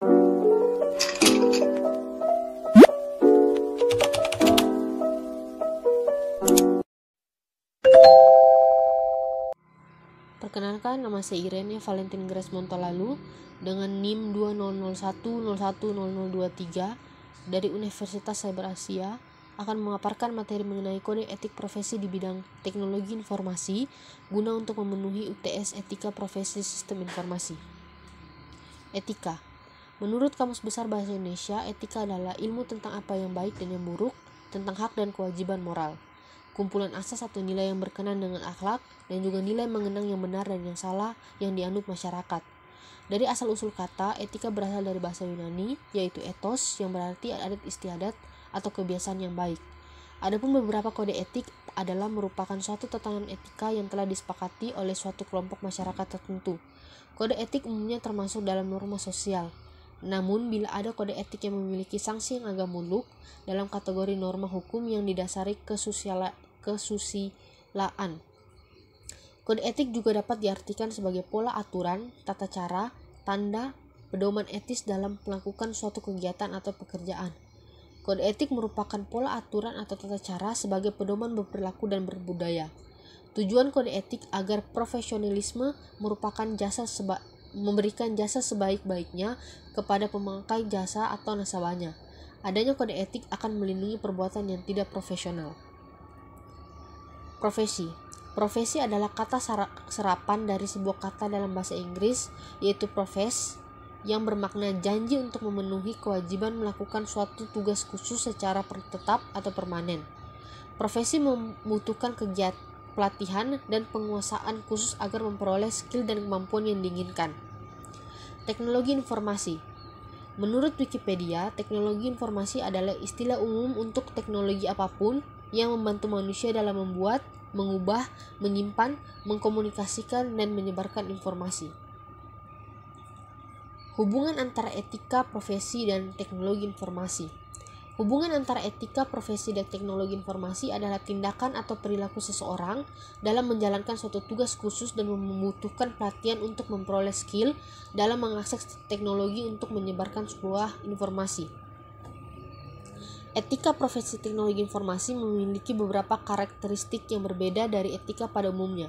Perkenalkan, nama saya Irene Valentin Grace Montolalu dengan NIM 2001010023 dari Universitas Cyber Asia akan memaparkan materi mengenai kode etik profesi di bidang teknologi informasi guna untuk memenuhi UTS Etika Profesi Sistem Informasi. Etika. Menurut Kamus Besar Bahasa Indonesia, etika adalah ilmu tentang apa yang baik dan yang buruk, tentang hak dan kewajiban moral. Kumpulan asas atau nilai yang berkenan dengan akhlak dan juga nilai mengenang yang benar dan yang salah yang dianut masyarakat. Dari asal-usul kata, etika berasal dari bahasa Yunani, yaitu ethos yang berarti adat istiadat atau kebiasaan yang baik. Adapun beberapa kode etik adalah merupakan suatu tatanan etika yang telah disepakati oleh suatu kelompok masyarakat tertentu. Kode etik umumnya termasuk dalam norma sosial. Namun, bila ada kode etik yang memiliki sanksi yang agak muluk dalam kategori norma hukum yang didasari kesusilaan. Kode etik juga dapat diartikan sebagai pola aturan, tata cara, tanda, pedoman etis dalam melakukan suatu kegiatan atau pekerjaan. Kode etik merupakan pola aturan atau tata cara sebagai pedoman berperilaku dan berbudaya. Tujuan kode etik agar profesionalisme memberikan jasa sebaik-baiknya kepada pemakai jasa atau nasabahnya. Adanya kode etik akan melindungi perbuatan yang tidak profesional. Profesi. Profesi adalah kata serapan dari sebuah kata dalam bahasa Inggris, yaitu profess, yang bermakna janji untuk memenuhi kewajiban melakukan suatu tugas khusus secara tetap atau permanen. Profesi membutuhkan pelatihan dan penguasaan khusus agar memperoleh skill dan kemampuan yang diinginkan. Teknologi informasi. Menurut Wikipedia, teknologi informasi adalah istilah umum untuk teknologi apapun yang membantu manusia dalam membuat, mengubah, menyimpan, mengkomunikasikan, dan menyebarkan informasi. Hubungan antara etika, profesi, dan teknologi informasi. Hubungan antara etika, profesi, dan teknologi informasi adalah tindakan atau perilaku seseorang dalam menjalankan suatu tugas khusus dan membutuhkan pelatihan untuk memperoleh skill dalam mengakses teknologi untuk menyebarkan sebuah informasi. Etika profesi teknologi informasi memiliki beberapa karakteristik yang berbeda dari etika pada umumnya.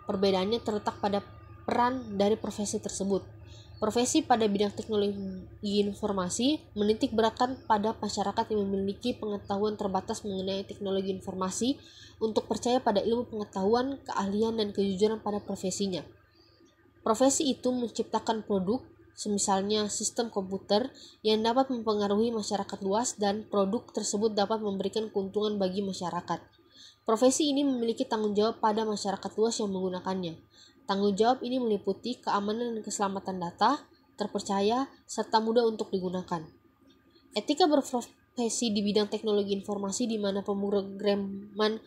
Perbedaannya terletak pada peran dari profesi tersebut. Profesi pada bidang teknologi informasi menitik beratkan pada masyarakat yang memiliki pengetahuan terbatas mengenai teknologi informasi untuk percaya pada ilmu pengetahuan, keahlian, dan kejujuran pada profesinya. Profesi itu menciptakan produk, semisalnya sistem komputer, yang dapat mempengaruhi masyarakat luas dan produk tersebut dapat memberikan keuntungan bagi masyarakat. Profesi ini memiliki tanggung jawab pada masyarakat luas yang menggunakannya. Tanggung jawab ini meliputi keamanan dan keselamatan data, terpercaya, serta mudah untuk digunakan. Etika berprofesi di bidang teknologi informasi di mana pemrograman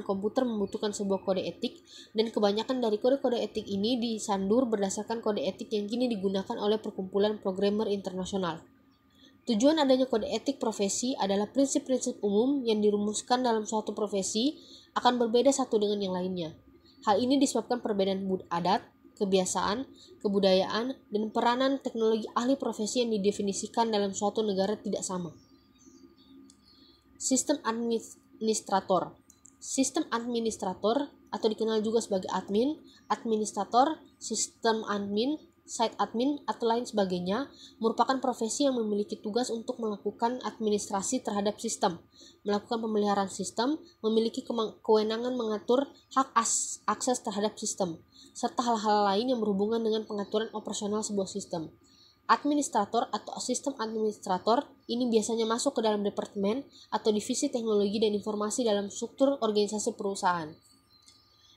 komputer membutuhkan sebuah kode etik, dan kebanyakan dari kode-kode etik ini disandur berdasarkan kode etik yang kini digunakan oleh perkumpulan programmer internasional. Tujuan adanya kode etik profesi adalah prinsip-prinsip umum yang dirumuskan dalam suatu profesi akan berbeda satu dengan yang lainnya. Hal ini disebabkan perbedaan adat, kebiasaan, kebudayaan, dan peranan teknologi ahli profesi yang didefinisikan dalam suatu negara tidak sama. Sistem administrator. Sistem administrator atau dikenal juga sebagai admin, administrator, sistem admin, site admin, atau lain sebagainya, merupakan profesi yang memiliki tugas untuk melakukan administrasi terhadap sistem, melakukan pemeliharaan sistem, memiliki kewenangan mengatur hak akses terhadap sistem, serta hal-hal lain yang berhubungan dengan pengaturan operasional sebuah sistem. Administrator atau sistem administrator ini biasanya masuk ke dalam departemen atau divisi teknologi dan informasi dalam struktur organisasi perusahaan.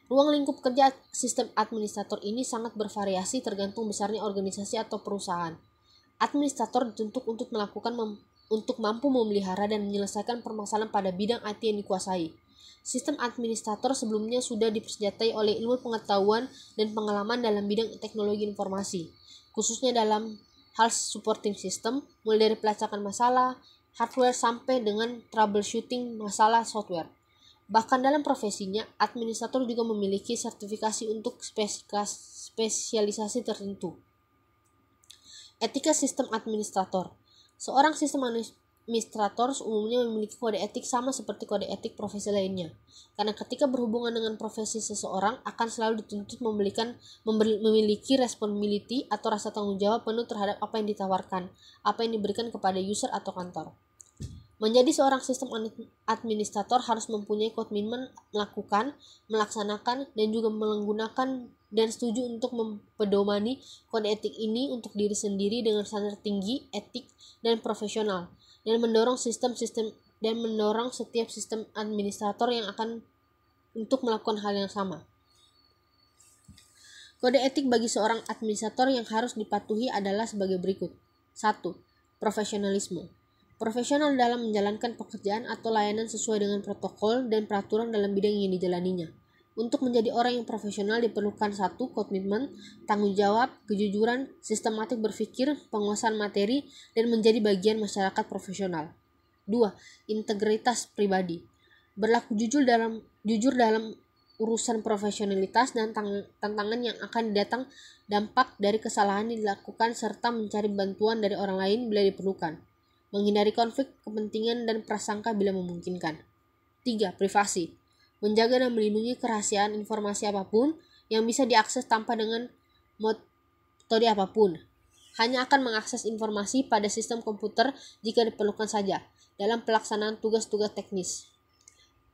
Ruang lingkup kerja sistem administrator ini sangat bervariasi tergantung besarnya organisasi atau perusahaan. Administrator dituntut untuk mampu memelihara dan menyelesaikan permasalahan pada bidang IT yang dikuasai. Sistem administrator sebelumnya sudah dipersenjatai oleh ilmu pengetahuan dan pengalaman dalam bidang teknologi informasi, khususnya dalam hal supporting system, mulai dari pelacakan masalah hardware sampai dengan troubleshooting masalah software. Bahkan dalam profesinya, administrator juga memiliki sertifikasi untuk spesialisasi tertentu. Etika sistem administrator. Seorang sistem administrator umumnya memiliki kode etik sama seperti kode etik profesi lainnya. Karena ketika berhubungan dengan profesi seseorang akan selalu dituntut memiliki responsibility atau rasa tanggung jawab penuh terhadap apa yang ditawarkan, apa yang diberikan kepada user atau kantor. Menjadi seorang sistem administrator harus mempunyai komitmen melakukan, melaksanakan, dan juga menggunakan dan setuju untuk mempedomani kode etik ini untuk diri sendiri dengan standar tinggi, etik, dan profesional, dan mendorong setiap sistem administrator yang akan untuk melakukan hal yang sama. Kode etik bagi seorang administrator yang harus dipatuhi adalah sebagai berikut. 1. Profesionalisme. Profesional dalam menjalankan pekerjaan atau layanan sesuai dengan protokol dan peraturan dalam bidang yang dijalaninya. Untuk menjadi orang yang profesional diperlukan 1. Komitmen, tanggung jawab, kejujuran, sistematik berpikir, penguasaan materi, dan menjadi bagian masyarakat profesional. 2. Integritas pribadi. Berlaku jujur dalam urusan profesionalitas dan tantangan yang akan datang dampak dari kesalahan yang dilakukan serta mencari bantuan dari orang lain bila diperlukan. Menghindari konflik kepentingan dan prasangka bila memungkinkan. 3. Privasi. Menjaga dan melindungi kerahasiaan informasi apapun yang bisa diakses tanpa dengan metode apapun. Hanya akan mengakses informasi pada sistem komputer jika diperlukan saja dalam pelaksanaan tugas-tugas teknis.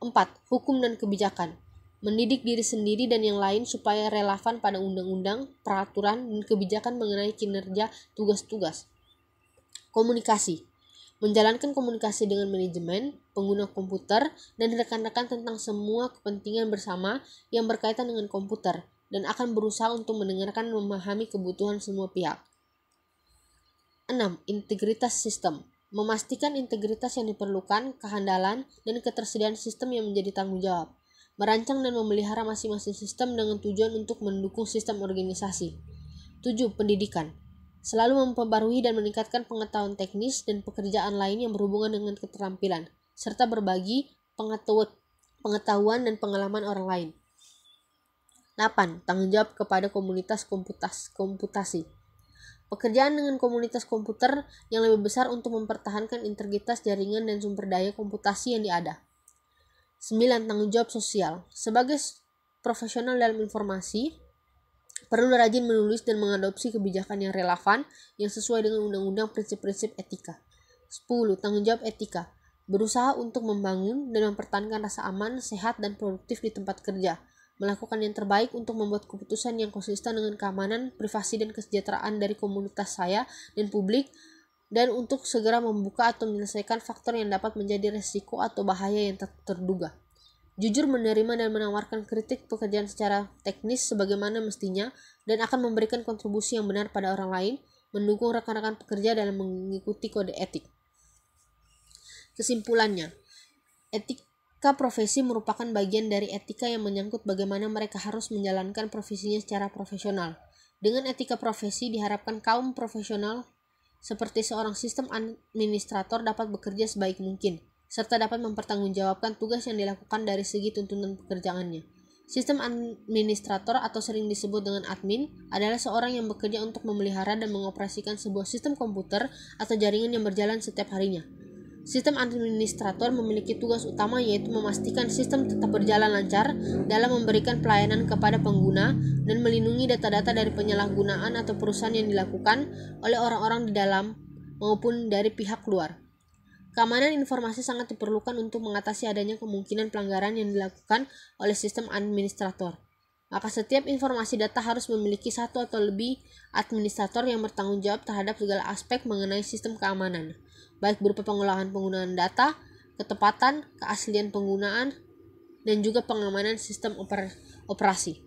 4. Hukum dan kebijakan. Mendidik diri sendiri dan yang lain supaya relevan pada undang-undang, peraturan, dan kebijakan mengenai kinerja tugas-tugas. Komunikasi. Menjalankan komunikasi dengan manajemen, pengguna komputer, dan rekan-rekan tentang semua kepentingan bersama yang berkaitan dengan komputer, dan akan berusaha untuk mendengarkan dan memahami kebutuhan semua pihak. 6. Integritas sistem. Memastikan integritas yang diperlukan, kehandalan, dan ketersediaan sistem yang menjadi tanggung jawab. Merancang dan memelihara masing-masing sistem dengan tujuan untuk mendukung sistem organisasi. 7. Pendidikan. Selalu memperbarui dan meningkatkan pengetahuan teknis dan pekerjaan lain yang berhubungan dengan keterampilan, serta berbagi pengetahuan dan pengalaman orang lain. 8. Tanggung jawab kepada komunitas komputasi. Pekerjaan dengan komunitas komputer yang lebih besar untuk mempertahankan integritas jaringan dan sumber daya komputasi yang ada. 9. Tanggung jawab sosial. Sebagai profesional dalam informasi, perlu rajin menulis dan mengadopsi kebijakan yang relevan yang sesuai dengan undang-undang prinsip-prinsip etika. 10. Tanggung jawab etika. Berusaha untuk membangun dan mempertahankan rasa aman, sehat, dan produktif di tempat kerja. Melakukan yang terbaik untuk membuat keputusan yang konsisten dengan keamanan, privasi, dan kesejahteraan dari komunitas saya dan publik, dan untuk segera membuka atau menyelesaikan faktor yang dapat menjadi risiko atau bahaya yang terduga. Jujur menerima dan menawarkan kritik pekerjaan secara teknis sebagaimana mestinya dan akan memberikan kontribusi yang benar pada orang lain, mendukung rekan-rekan pekerja dalam mengikuti kode etik. Kesimpulannya, etika profesi merupakan bagian dari etika yang menyangkut bagaimana mereka harus menjalankan profesinya secara profesional. Dengan etika profesi diharapkan kaum profesional seperti seorang sistem administrator dapat bekerja sebaik mungkin, serta dapat mempertanggungjawabkan tugas yang dilakukan dari segi tuntutan pekerjaannya. Sistem administrator atau sering disebut dengan admin adalah seorang yang bekerja untuk memelihara dan mengoperasikan sebuah sistem komputer atau jaringan yang berjalan setiap harinya. Sistem administrator memiliki tugas utama yaitu memastikan sistem tetap berjalan lancar dalam memberikan pelayanan kepada pengguna dan melindungi data-data dari penyalahgunaan atau perusahaan yang dilakukan oleh orang-orang di dalam maupun dari pihak luar. Keamanan informasi sangat diperlukan untuk mengatasi adanya kemungkinan pelanggaran yang dilakukan oleh sistem administrator. Maka setiap informasi data harus memiliki satu atau lebih administrator yang bertanggung jawab terhadap segala aspek mengenai sistem keamanan, baik berupa pengolahan penggunaan data, ketepatan, keaslian penggunaan, dan juga pengamanan sistem operasi.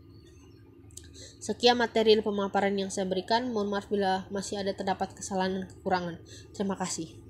Sekian materi pemaparan yang saya berikan. Mohon maaf bila masih ada terdapat kesalahan dan kekurangan. Terima kasih.